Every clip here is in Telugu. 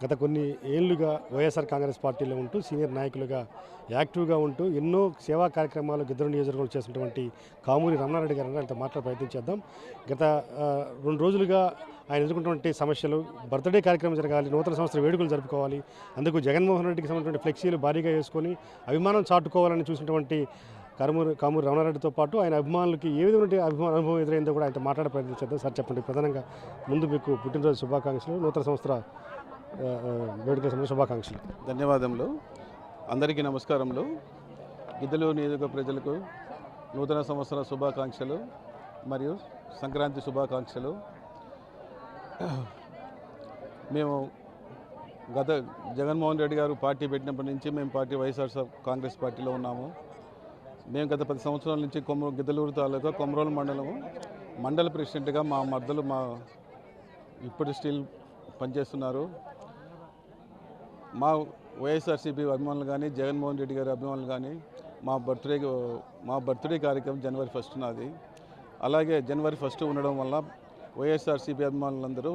గత కొన్ని ఏళ్లుగా వైఎస్ఆర్ కాంగ్రెస్ పార్టీలో ఉంటూ సీనియర్ నాయకులుగా యాక్టివ్గా ఉంటూ ఎన్నో సేవా కార్యక్రమాలు గిద్దరు నియోజకవర్గంలో చేసినటువంటి కామూరి రమణారెడ్డి గారు ఆయనతో మాట్లాడే ప్రయత్నం చేద్దాం. గత 2 రోజులుగా ఆయన ఎదుర్కొన్నటువంటి సమస్యలు, బర్త్డే కార్యక్రమం జరగాలి, నూతన సంవత్సర వేడుకలు జరుపుకోవాలి, అందుకు జగన్మోహన్ రెడ్డికి సంబంధించిన ఫ్లెక్సీలు భారీగా వేసుకొని అభిమానం చాటుకోవాలని చూసినటువంటి కామూరి రమణారెడ్డితో పాటు ఆయన అభిమానులకి ఏ విధమైన అనుభవం ఎదురైందో కూడా ఆయనతో మాట్లాడే ప్రయత్నం చేద్దాం. సార్ చెప్పండి, ప్రధానంగా ముందు మీకు పుట్టినరోజు శుభాకాంక్షలు, నూతన సంవత్సర వేడుకల సమయంలో శుభాకాంక్షలు. ధన్యవాదములు. అందరికీ నమస్కారములు. గిద్దలూరు నియోజక ప్రజలకు నూతన సంవత్సర శుభాకాంక్షలు మరియు సంక్రాంతి శుభాకాంక్షలు. మేము గత జగన్మోహన్ రెడ్డి గారు పార్టీ పెట్టినప్పటి నుంచి మేము వైఎస్ఆర్ కాంగ్రెస్ పార్టీలో ఉన్నాము. మేము గత 10 సంవత్సరాల నుంచి గిద్దలూరు తాలూకా కొమరోలు మండల ప్రెసిడెంట్గా మా మద్దలు ఇప్పుడు స్టిల్ పనిచేస్తున్నారు. మా వైఎస్ఆర్సీపీ అభిమానులు కానీ, జగన్మోహన్ రెడ్డి గారి అభిమానులు కానీ మా బర్త్డే కార్యక్రమం జనవరి 1 నాది. అలాగే జనవరి 1 ఉండడం వల్ల వైఎస్ఆర్సీపీ అభిమానులందరూ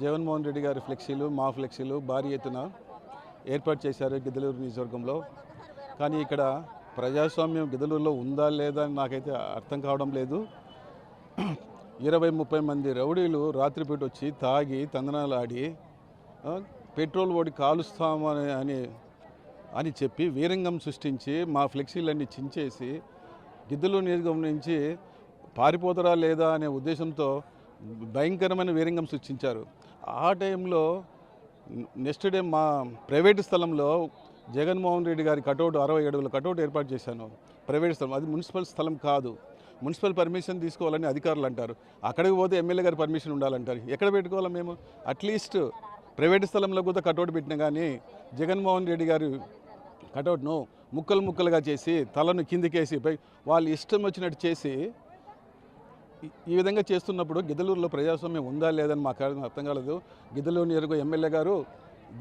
జగన్మోహన్ రెడ్డి గారి ఫ్లెక్సీలు, మా ఫ్లెక్సీలు భారీ ఎత్తున ఏర్పాటు చేశారు గిద్దలూరు నియోజకవర్గంలో. కానీ ఇక్కడ ప్రజాస్వామ్యం గిద్దలూరులో ఉందా లేదా అని నాకైతే అర్థం కావడం లేదు. 20-30 మంది రౌడీలు రాత్రిపూట వచ్చి తాగి తందనాలు ఆడి పెట్రోల్ ఓడి కాలుస్తామని అని చెప్పి వీరంగం సృష్టించి మా ఫ్లెక్సీలన్నీ చించేసి గిద్దలూరు నియోజకవర్గం నుంచి పారిపోతారా లేదా అనే ఉద్దేశంతో భయంకరమైన వీరంగం సృష్టించారు. ఆ టైంలో నెక్స్ట్ డే మా ప్రైవేటు స్థలంలో జగన్మోహన్ రెడ్డి గారి కటౌట్ 60 అడుగుల కటౌట్ ఏర్పాటు చేశాను. ప్రైవేట్ స్థలం, అది మున్సిపల్ స్థలం కాదు. మున్సిపల్ పర్మిషన్ తీసుకోవాలని అధికారులు అంటారు. అక్కడికి పోతే ఎమ్మెల్యే గారి పర్మిషన్ ఉండాలంటారు. ఎక్కడ పెట్టుకోవాలి మేము? అట్లీస్ట్ ప్రైవేట్ స్థలంలో కూడా కటౌట్ పెట్టినా కానీ జగన్మోహన్ రెడ్డి గారి కటౌట్ను ముక్కలుగా చేసి తలను కిందికేసి వాళ్ళు ఇష్టం వచ్చినట్టు చేసి ఈ విధంగా చేస్తున్నప్పుడు గిద్దలూరులో ప్రజాస్వామ్యం ఉందా లేదని మాకు అర్థం కాలేదు. గిద్దలూరు నియోజకవర్గ ఎమ్మెల్యే గారు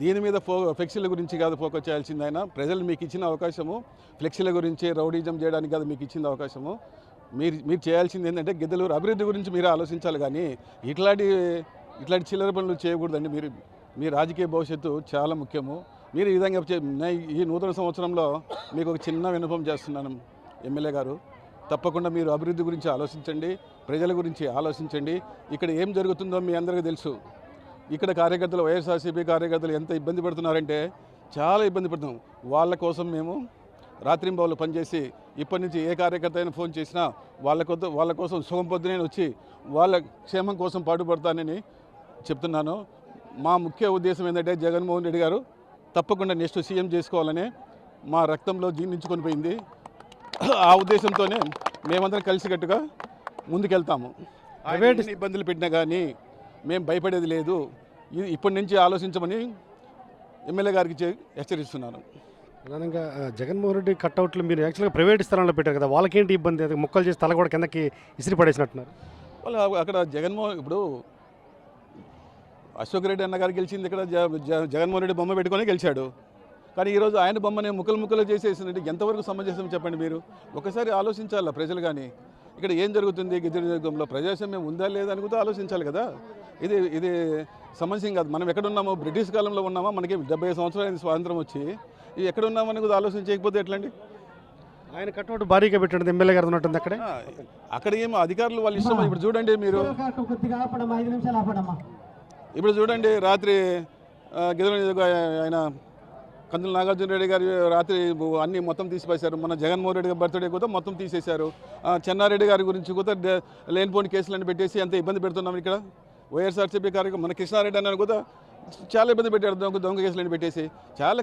దీని మీద ఫ్లెక్సీల గురించి కాదు ఫోకస్ చేయాల్సింది. ఆయన ప్రజలు మీకు ఇచ్చిన అవకాశము ఫ్లెక్సీల గురించి, రౌడీజం చేయడానికి కాదు మీకు ఇచ్చిన అవకాశము. మీరు చేయాల్సింది ఏంటంటే గిద్దలూరు అభివృద్ధి గురించి మీరు ఆలోచించాలి. కానీ ఇట్లాంటి చిల్లర పనులు చేయకూడదండి. మీ రాజకీయ భవిష్యత్తు చాలా ముఖ్యము. మీరు ఈ విధంగా ఈ నూతన సంవత్సరంలో మీకు ఒక చిన్న విన్నపం చేస్తున్నాను ఎమ్మెల్యే గారు. తప్పకుండా మీరు అభివృద్ధి గురించి ఆలోచించండి, ప్రజల గురించి ఆలోచించండి. ఇక్కడ ఏం జరుగుతుందో మీ అందరికీ తెలుసు. ఇక్కడ కార్యకర్తలు, వైఎస్ఆర్సీపీ కార్యకర్తలు ఎంత ఇబ్బంది పడుతున్నారంటే చాలా ఇబ్బంది పడుతున్నాం. వాళ్ళ కోసం మేము రాత్రింబవళ్ళు పనిచేసి ఇప్పటి నుంచి ఏ కార్యకర్త అయినా ఫోన్ చేసినా వాళ్ళ కోసం సుఖం పొద్దునే వచ్చి వాళ్ళ క్షేమం కోసం పాటుపడతానని చెప్తున్నాను. మా ముఖ్య ఉద్దేశం ఏంటంటే జగన్మోహన్ రెడ్డి గారు తప్పకుండా నెక్స్ట్ సీఎం చేసుకోవాలని మా రక్తంలో జీర్ణించుకొని పోయింది. ఆ ఉద్దేశంతోనే మేమందరం కలిసికట్టుగా ముందుకెళ్తాము. ప్రైవేట్ ఇబ్బందులు పెట్టినా కానీ మేము భయపడేది లేదు. ఇప్పటి నుంచి ఆలోచించమని ఎమ్మెల్యే గారికి హెచ్చరిస్తున్నాను. ప్రధానంగా జగన్మోహన్ రెడ్డి కట్అవుట్లు మీరు యాక్చువల్గా ప్రైవేట్ స్థలంలో పెట్టారు కదా, వాళ్ళకేంటి ఇబ్బంది? ముక్కలు చేసి తల కూడా కిందకి ఇసిరి పడేసినట్టున్నారు. వాళ్ళు అక్కడ ఇప్పుడు అశోక్ రెడ్డి అన్న గారు గెలిచింది ఇక్కడ జగన్మోహన్ రెడ్డి బొమ్మ పెట్టుకొని గెలిచాడు. కానీ ఈరోజు ఆయన బొమ్మనే ముక్కలు చేసేసిందంటే ఎంతవరకు సమంజసం చెప్పండి మీరు? ఒకసారి ఆలోచించాలా ప్రజలు. కానీ ఇక్కడ ఏం జరుగుతుంది గిద్దలూరు నియోజకవర్గంలో ప్రజాస్వామ్యం ఉందా లేదా అని కూడా ఆలోచించాలి కదా. ఇది సమస్యం కాదు. మనం ఎక్కడున్నామో బ్రిటిష్ కాలంలో ఉన్నామా? మనకి 70 సంవత్సరాలు స్వాతంత్రం వచ్చి ఇది ఎక్కడ ఉన్నామని కూడా ఆలోచించకపోతే ఎట్లండి? ఆయన కట్అవుట్ భారీగా పెట్టండి ఎమ్మెల్యే గారు ఉన్నట్టుంది అక్కడ ఏమో అధికారులు వాళ్ళు ఇష్టం. ఇప్పుడు చూడండి మీరు, ఇప్పుడు చూడండి రాత్రి గిద్దలూరు నియోజకవర్గం ఆయన కందుల నాగార్జున రెడ్డి గారు రాత్రి అన్నీ మొత్తం తీసిపేశారు. మన జగన్మోహన్ రెడ్డి గారి బర్త్డే కూడా మొత్తం తీసేశారు. చెన్నారెడ్డి గారి గురించి కూడా లేనిపోని కేసులన్నీ పెట్టేసి ఎంత ఇబ్బంది పెడుతున్నాం ఇక్కడ. వైఎస్ఆర్సీపీ కార్యక్రమం మన కృష్ణారెడ్డి అన్న కూడా చాలా ఇబ్బంది పెట్టారు. దొంగ కేసులన్నీ పెట్టేసి చాలా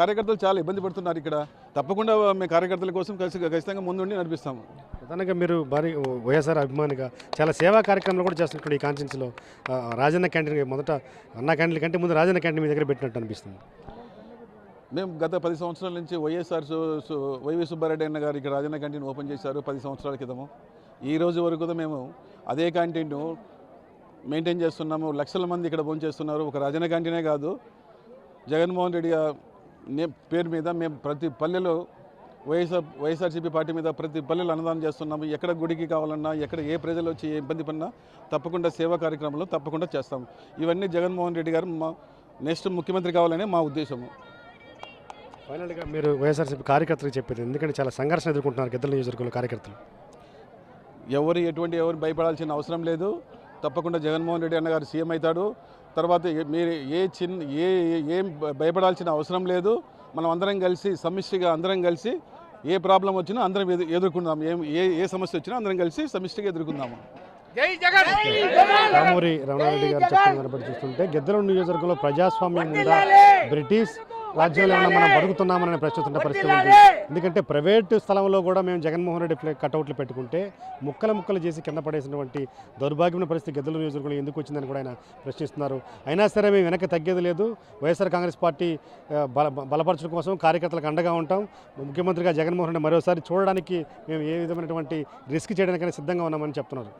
కార్యకర్తలు చాలా ఇబ్బంది పడుతున్నారు ఇక్కడ. తప్పకుండా మేము కార్యకర్తల కోసం ఖచ్చితంగా ముందుండి నడిపిస్తాము. ప్రధానంగా మీరు భారీ వైఎస్ఆర్ అభిమానిగా చాలా సేవా కార్యక్రమాలు కూడా చేస్తున్నట్టు ఈ కాన్స్టిట్యూన్సీలో రాజన్న క్యాంటీన్, మొదట అన్న క్యాంటీన్ కంటే ముందు రాజన్న క్యాంటీన్ మీ దగ్గర పెట్టినట్టు అనిపిస్తుంది. మేము గత 10 సంవత్సరాల నుంచి వైవి సుబ్బారెడ్డి అన్న గారు ఇక్కడ రాజన్న క్యాంటీన్ ఓపెన్ చేశారు 10 సంవత్సరాల క్రితము. ఈ రోజు వరకు కూడా మేము అదే క్యాంటీన్ మెయింటైన్ చేస్తున్నాము. లక్షల మంది ఇక్కడ భోంచేస్తున్నారు. ఒక రాజన్న క్యాంటీనే కాదు, జగన్మోహన్ రెడ్డి పేరు మీద మేము ప్రతి పల్లెలో వైఎస్ఆర్సీపీ పార్టీ మీద ప్రతి పల్లెలు అన్నదానం చేస్తున్నాము. ఎక్కడ గుడికి కావాలన్నా, ఎక్కడ ఏ ప్రజలు వచ్చి ఏ ఇబ్బంది పడినా తప్పకుండా సేవా కార్యక్రమాలు తప్పకుండా చేస్తాము. ఇవన్నీ జగన్మోహన్ రెడ్డి గారు నెక్స్ట్ ముఖ్యమంత్రి కావాలనే మా ఉద్దేశము. ఫైనల్గా మీరు వైఎస్ఆర్సీపీ కార్యకర్తలకు చెప్పేది, ఎందుకంటే చాలా సంఘర్షణ ఎదుర్కొంటున్నారు గిద్దల నియోజకవర్గంలో కార్యకర్తలు. ఎవరు భయపడాల్సిన అవసరం లేదు. తప్పకుండా జగన్మోహన్ రెడ్డి అన్న గారు సీఎం అవుతాడు. తర్వాత మీరు ఏం భయపడాల్సిన అవసరం లేదు. మనం అందరం కలిసి సమిష్టిగా అందరం కలిసి ఏ ప్రాబ్లం వచ్చినా అందరం ఎదుర్కొందాం. ఏ సమస్య వచ్చినా అందరం కలిసి సమిష్టిగా ఎదుర్కొందాము. కామూరి రమణారెడ్డి గారు చెప్పిన బట్టి చూస్తుంటే గిద్దల నియోజకవర్గంలో ప్రజాస్వామ్యం ఉందా, బ్రిటిష్ రాజ్యంలో ఏమన్నా మనం బతుకుతున్నామని ప్రశ్నిస్తున్న పరిస్థితి ఉంది. ఎందుకంటే ప్రైవేటు స్థలంలో కూడా మేము జగన్మోహన్ రెడ్డి కటౌట్లు పెట్టుకుంటే ముక్కలు చేసి కింద పడేసినటువంటి దౌర్భాగ్యమైన పరిస్థితి గిద్దల నియోజకవర్గంలో ఎందుకు వచ్చిందని కూడా ఆయన ప్రశ్నిస్తున్నారు. అయినా సరే మేము వెనక్కి తగ్గేది లేదు. వైఎస్ఆర్ కాంగ్రెస్ పార్టీ బలపరచడం కోసం కార్యకర్తలకు అండగా ఉంటాం. ముఖ్యమంత్రిగా జగన్మోహన్ రెడ్డి మరోసారి చూడడానికి మేము ఏ విధమైనటువంటి రిస్క్ చేయడానికైనా సిద్ధంగా ఉన్నామని చెప్తున్నారు.